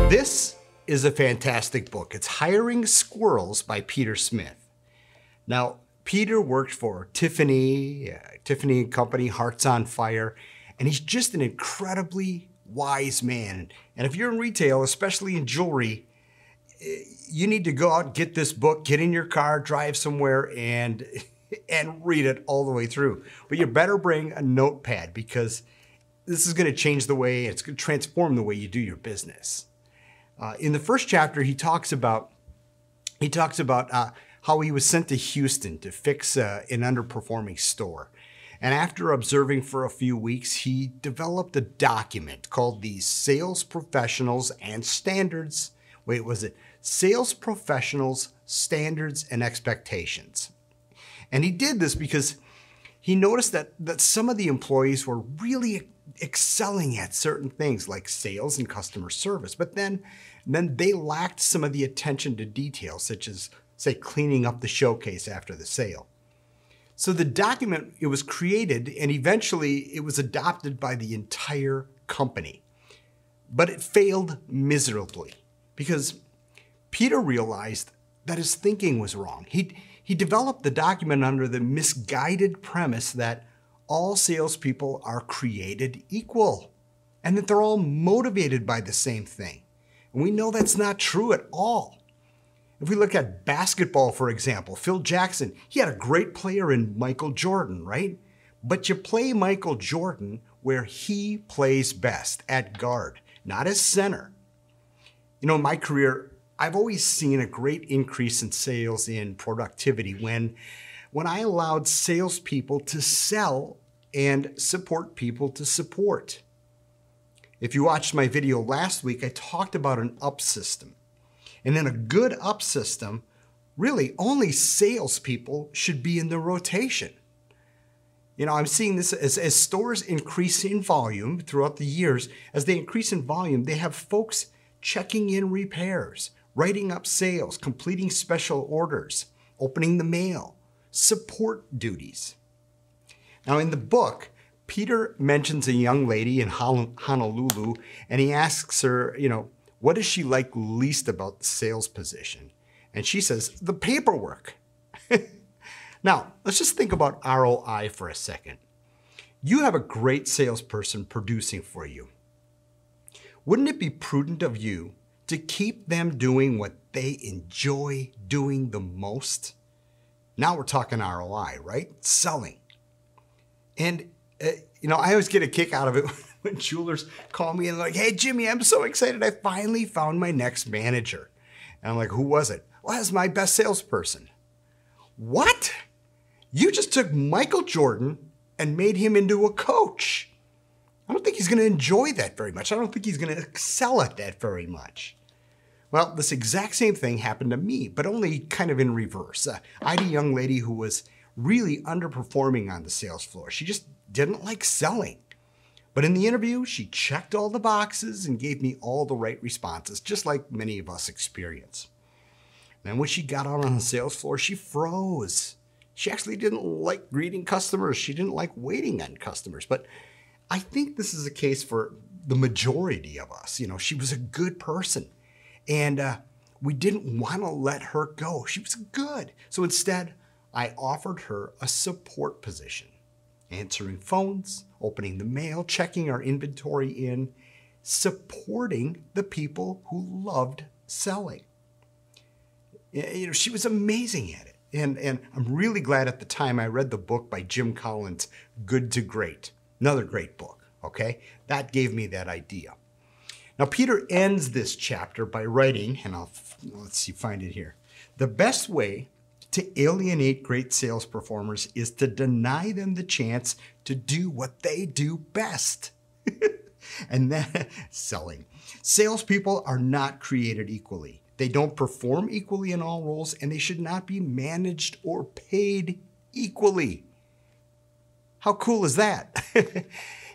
This is a fantastic book. It's Hiring Squirrels by Peter Smith. Now, Peter worked for Tiffany and Company, Hearts on Fire, and he's just an incredibly wise man. And if you're in retail, especially in jewelry, you need to go out and get this book, get in your car, drive somewhere, and read it all the way through. But you better bring a notepad because this is going to change the way, it's going to transform the way you do your business. In the first chapter, he talks about how he was sent to Houston to fix an underperforming store. And after observing for a few weeks, he developed a document called the Sales Professionals and Standards. Wait, was it Sales Professionals, Standards, and Expectations? And he did this because he noticed that some of the employees were really excelling at certain things like sales and customer service, but then they lacked some of the attention to detail, such as, say, cleaning up the showcase after the sale. So the document, it was created and eventually it was adopted by the entire company. But it failed miserably because Peter realized that his thinking was wrong. He developed the document under the misguided premise that all salespeople are created equal and that they're all motivated by the same thing. And we know that's not true at all. If we look at basketball, for example, Phil Jackson, he had a great player in Michael Jordan, right? But you play Michael Jordan where he plays best, at guard, not as center. You know, in my career, I've always seen a great increase in sales and productivity when I allowed salespeople to sell and support people to support. If you watched my video last week, I talked about an up system. And in a good up system, really only salespeople should be in the rotation. You know, I'm seeing this as stores increase in volume throughout the years. As they increase in volume, they have folks checking in repairs, writing up sales, completing special orders, opening the mail, support duties. Now in the book, Peter mentions a young lady in Honolulu, and he asks her, you know, what does she like least about the sales position? And she says, the paperwork. Now, let's just think about ROI for a second. You have a great salesperson producing for you. Wouldn't it be prudent of you to keep them doing what they enjoy doing the most? Now we're talking ROI, right? Selling. And, you know, I always get a kick out of it when jewelers call me and they're like, hey, Jimmy, I'm so excited. I finally found my next manager. And I'm like, who was it? Well, that's my best salesperson. What? You just took Michael Jordan and made him into a coach. I don't think he's going to enjoy that very much. I don't think he's going to excel at that very much. Well, this exact same thing happened to me, but only kind of in reverse. I had a young lady who was really underperforming on the sales floor. She just didn't like selling. But in the interview, she checked all the boxes and gave me all the right responses, just like many of us experience. Then when she got out on the sales floor, she froze. She actually didn't like greeting customers. She didn't like waiting on customers. But I think this is a case for the majority of us. You know, she was a good person. And we didn't want to let her go. She was good. So instead, I offered her a support position, answering phones, opening the mail, checking our inventory in, supporting the people who loved selling. You know, she was amazing at it. And I'm really glad at the time I read the book by Jim Collins, Good to Great. Another great book, okay? That gave me that idea. Now, Peter ends this chapter by writing, and let's see, find it here. The best way to alienate great sales performers is to deny them the chance to do what they do best. And then selling. Salespeople are not created equally. They don't perform equally in all roles, and they should not be managed or paid equally. How cool is that?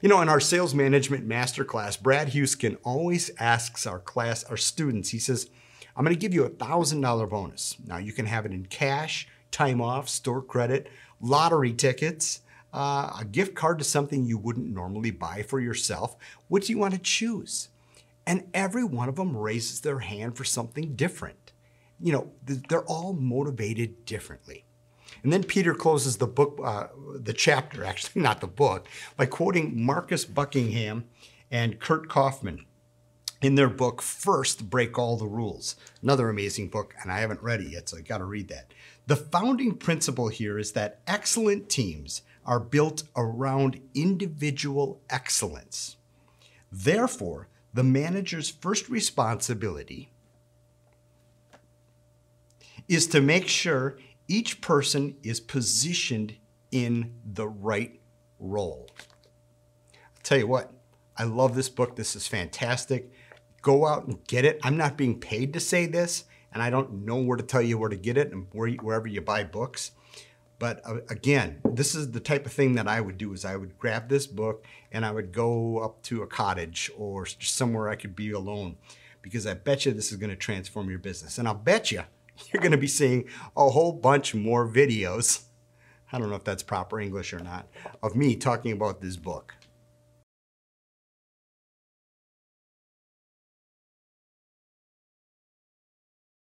You know, in our sales management masterclass, Brad Huskin always asks our students, he says, I'm going to give you a $1,000 bonus. Now you can have it in cash, time off, store credit, lottery tickets, a gift card to something you wouldn't normally buy for yourself. What do you want to choose? And every one of them raises their hand for something different. You know, they're all motivated differently. And then Peter closes the book, the chapter, actually not the book, by quoting Marcus Buckingham and Kurt Kaufman in their book, First, Break All the Rules. Another amazing book, and I haven't read it yet, so I gotta read that. The founding principle here is that excellent teams are built around individual excellence. Therefore, the manager's first responsibility is to make sure each person is positioned in the right role. I'll tell you what, I love this book. This is fantastic. Go out and get it. I'm not being paid to say this, and I don't know where to tell you where to get it and wherever you buy books. But again, this is the type of thing that I would do is I would grab this book and I would go up to a cottage or somewhere I could be alone, because I bet you this is going to transform your business. And I'll bet you you're going to be seeing a whole bunch more videos, I don't know if that's proper English or not, of me talking about this book.